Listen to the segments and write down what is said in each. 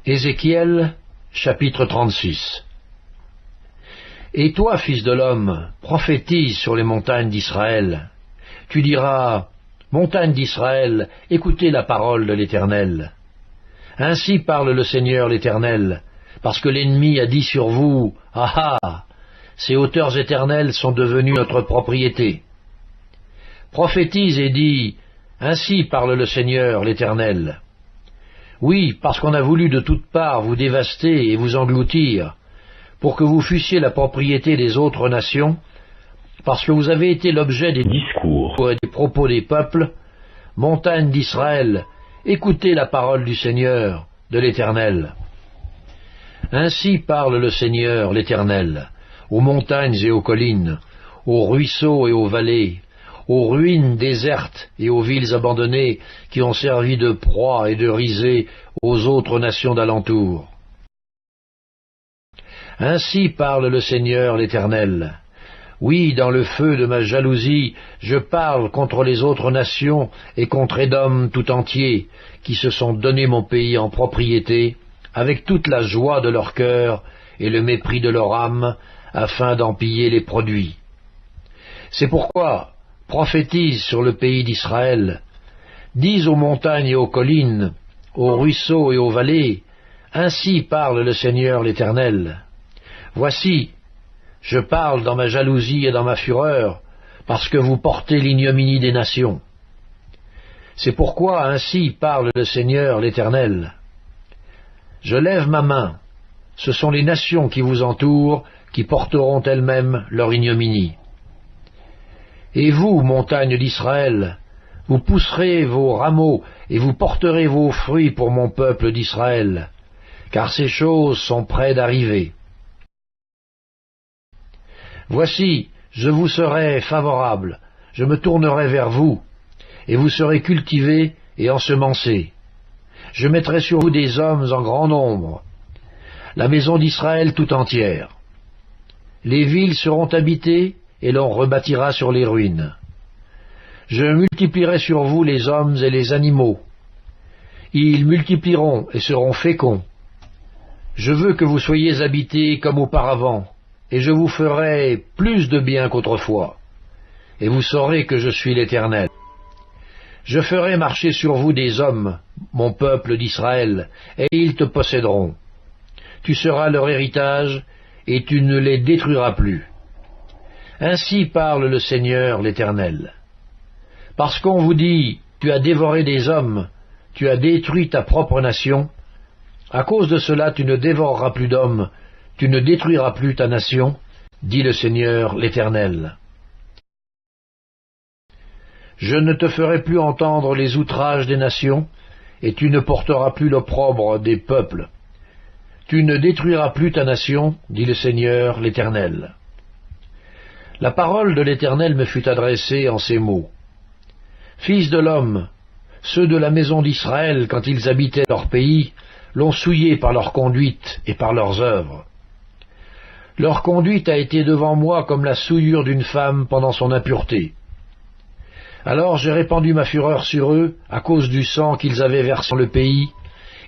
Ézéchiel, chapitre 36. Et toi, fils de l'homme, prophétise sur les montagnes d'Israël. Tu diras, montagnes d'Israël, écoutez la parole de l'Éternel. Ainsi parle le Seigneur l'Éternel, parce que l'ennemi a dit sur vous, ah ah, ces hauteurs éternelles sont devenues notre propriété. Prophétise et dis, ainsi parle le Seigneur l'Éternel. Oui, parce qu'on a voulu de toutes parts vous dévaster et vous engloutir, pour que vous fussiez la propriété des autres nations, parce que vous avez été l'objet des discours et des propos des peuples, montagnes d'Israël, écoutez la parole du Seigneur, de l'Éternel. Ainsi parle le Seigneur, l'Éternel, aux montagnes et aux collines, aux ruisseaux et aux vallées, aux ruines désertes et aux villes abandonnées qui ont servi de proie et de risée aux autres nations d'alentour. Ainsi parle le Seigneur l'Éternel. Oui, dans le feu de ma jalousie, je parle contre les autres nations et contre Édom tout entier, qui se sont donné mon pays en propriété, avec toute la joie de leur cœur et le mépris de leur âme, afin d'en piller les produits. C'est pourquoi prophétise sur le pays d'Israël, dis aux montagnes et aux collines, aux ruisseaux et aux vallées, ainsi parle le Seigneur l'Éternel. Voici, je parle dans ma jalousie et dans ma fureur, parce que vous portez l'ignominie des nations. C'est pourquoi ainsi parle le Seigneur l'Éternel. Je lève ma main, ce sont les nations qui vous entourent, qui porteront elles-mêmes leur ignominie. Et vous, montagnes d'Israël, vous pousserez vos rameaux et vous porterez vos fruits pour mon peuple d'Israël, car ces choses sont près d'arriver. Voici, je vous serai favorable, je me tournerai vers vous, et vous serez cultivés et ensemencés. Je mettrai sur vous des hommes en grand nombre, la maison d'Israël tout entière. Les villes seront habitées, et l'on rebâtira sur les ruines. Je multiplierai sur vous les hommes et les animaux. Ils multiplieront et seront féconds. Je veux que vous soyez habités comme auparavant, et je vous ferai plus de bien qu'autrefois. Et vous saurez que je suis l'Éternel. Je ferai marcher sur vous des hommes, mon peuple d'Israël, et ils te posséderont. Tu seras leur héritage, et tu ne les détruiras plus. Ainsi parle le Seigneur l'Éternel. Parce qu'on vous dit, tu as dévoré des hommes, tu as détruit ta propre nation, à cause de cela tu ne dévoreras plus d'hommes, tu ne détruiras plus ta nation, dit le Seigneur l'Éternel. Je ne te ferai plus entendre les outrages des nations, et tu ne porteras plus l'opprobre des peuples. Tu ne détruiras plus ta nation, dit le Seigneur l'Éternel. La parole de l'Éternel me fut adressée en ces mots. Fils de l'homme, ceux de la maison d'Israël, quand ils habitaient leur pays, l'ont souillé par leur conduite et par leurs œuvres. Leur conduite a été devant moi comme la souillure d'une femme pendant son impureté. Alors j'ai répandu ma fureur sur eux à cause du sang qu'ils avaient versé dans le pays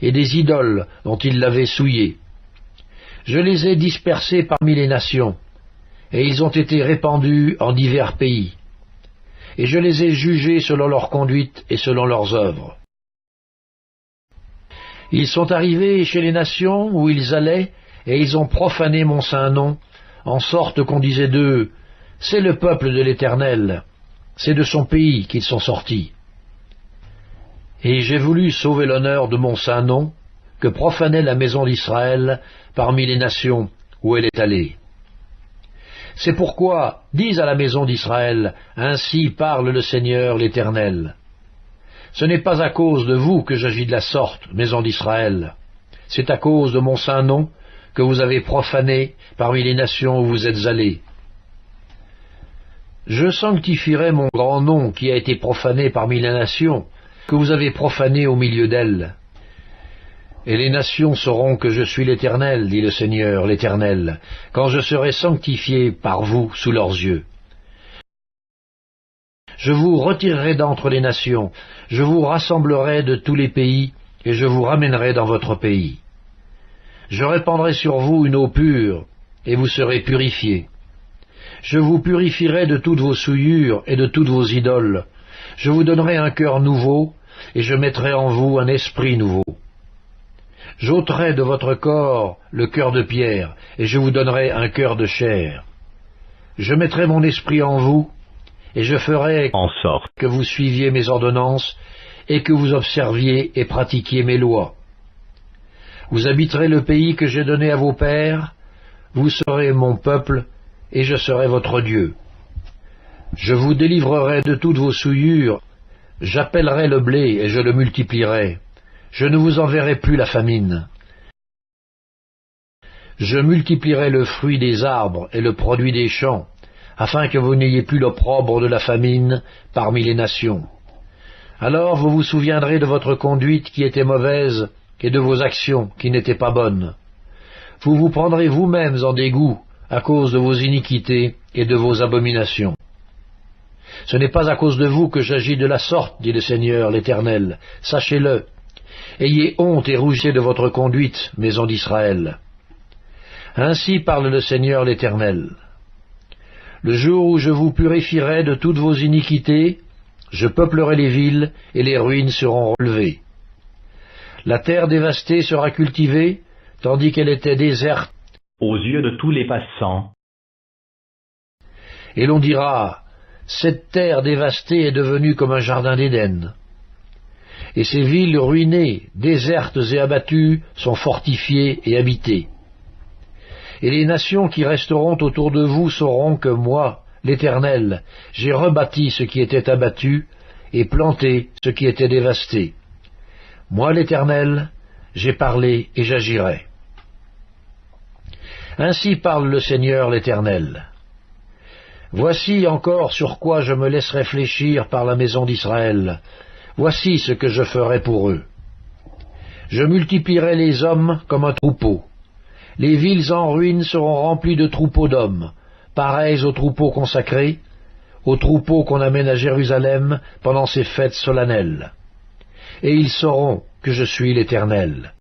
et des idoles dont ils l'avaient souillé. Je les ai dispersés parmi les nations, et ils ont été répandus en divers pays. Et je les ai jugés selon leur conduite et selon leurs œuvres. Ils sont arrivés chez les nations où ils allaient, et ils ont profané mon saint nom, en sorte qu'on disait d'eux, « C'est le peuple de l'Éternel, c'est de son pays qu'ils sont sortis. » Et j'ai voulu sauver l'honneur de mon saint nom, que profanait la maison d'Israël parmi les nations où elle est allée. C'est pourquoi, dis à la maison d'Israël, ainsi parle le Seigneur l'Éternel. Ce n'est pas à cause de vous que j'agis de la sorte, maison d'Israël. C'est à cause de mon saint nom que vous avez profané parmi les nations où vous êtes allés. Je sanctifierai mon grand nom qui a été profané parmi les nations, que vous avez profané au milieu d'elles. Et les nations sauront que je suis l'Éternel, dit le Seigneur l'Éternel, quand je serai sanctifié par vous sous leurs yeux. Je vous retirerai d'entre les nations, je vous rassemblerai de tous les pays, et je vous ramènerai dans votre pays. Je répandrai sur vous une eau pure, et vous serez purifiés. Je vous purifierai de toutes vos souillures et de toutes vos idoles. Je vous donnerai un cœur nouveau, et je mettrai en vous un esprit nouveau. J'ôterai de votre corps le cœur de pierre, et je vous donnerai un cœur de chair. Je mettrai mon esprit en vous, et je ferai en sorte que vous suiviez mes ordonnances, et que vous observiez et pratiquiez mes lois. Vous habiterez le pays que j'ai donné à vos pères, vous serez mon peuple, et je serai votre Dieu. Je vous délivrerai de toutes vos souillures, j'appellerai le blé et je le multiplierai. Je ne vous enverrai plus la famine. Je multiplierai le fruit des arbres et le produit des champs, afin que vous n'ayez plus l'opprobre de la famine parmi les nations. Alors vous vous souviendrez de votre conduite qui était mauvaise et de vos actions qui n'étaient pas bonnes. Vous vous prendrez vous-mêmes en dégoût à cause de vos iniquités et de vos abominations. Ce n'est pas à cause de vous que j'agis de la sorte, dit le Seigneur l'Éternel. Sachez-le. Ayez honte et rougissez de votre conduite, maison d'Israël. Ainsi parle le Seigneur l'Éternel. Le jour où je vous purifierai de toutes vos iniquités, je peuplerai les villes et les ruines seront relevées. La terre dévastée sera cultivée, tandis qu'elle était déserte aux yeux de tous les passants. Et l'on dira, cette terre dévastée est devenue comme un jardin d'Éden. Et ces villes ruinées, désertes et abattues, sont fortifiées et habitées. Et les nations qui resteront autour de vous sauront que moi, l'Éternel, j'ai rebâti ce qui était abattu et planté ce qui était dévasté. Moi, l'Éternel, j'ai parlé et j'agirai. Ainsi parle le Seigneur l'Éternel. Voici encore sur quoi je me laisse réfléchir par la maison d'Israël. Voici ce que je ferai pour eux. Je multiplierai les hommes comme un troupeau. Les villes en ruine seront remplies de troupeaux d'hommes, pareils aux troupeaux consacrés, aux troupeaux qu'on amène à Jérusalem pendant ces fêtes solennelles. Et ils sauront que je suis l'Éternel.